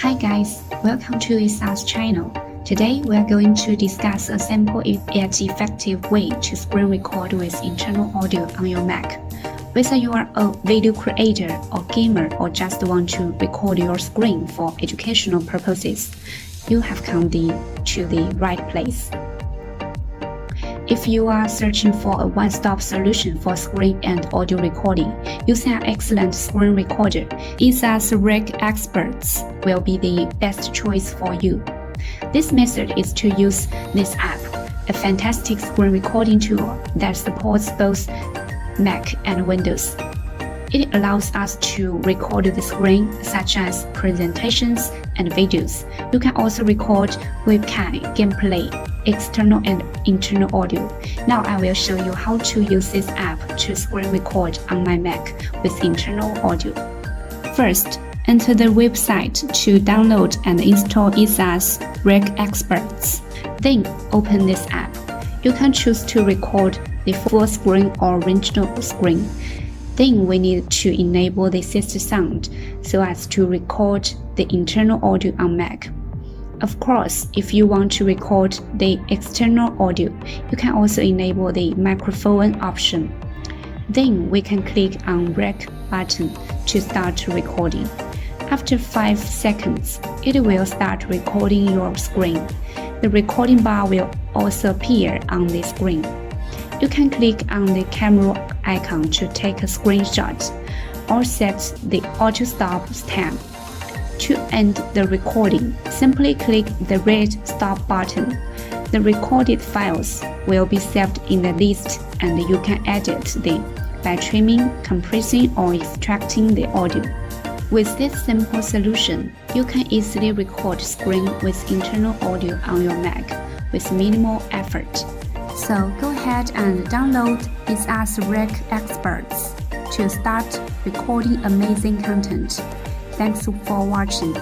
Hi guys, welcome to EaseUS channel. Today we are going to discuss a simple yet effective way to screen record with internal audio on your Mac. Whether you are a video creator or gamer or just want to record your screen for educational purposes, you have come to the right place. If you are searching for a one-stop solution for screen and audio recording using an excellent screen recorder, EaseUS RecExperts will be the best choice for you. This method is to use this app, a fantastic screen recording tool that supports both Mac and Windows. It allows us to record the screen, such as presentations and videos. You can also record webcam, gameplay, external and internal audio. Now I will show you how to use this app to screen record on my Mac with internal audio. First, enter the website to download and install EaseUS RecExperts. Then open this app. You can choose to record the full screen or original screen. Then we need to enable the assist sound so as to record the internal audio on Mac. Of course, if you want to record the external audio, you can also enable the microphone option. Then we can click on Rec button to start recording. After 5 seconds, it will start recording your screen. The recording bar will also appear on the screen. You can click on the camera icon to take a screenshot or set the auto stop time. To end the recording, simply click the red stop button. The recorded files will be saved in the list and you can edit them by trimming, compressing or extracting the audio. With this simple solution, you can easily record screen with internal audio on your Mac with minimal effort. So go ahead and download EaseUS RecExperts to start recording amazing content. Thanks for watching.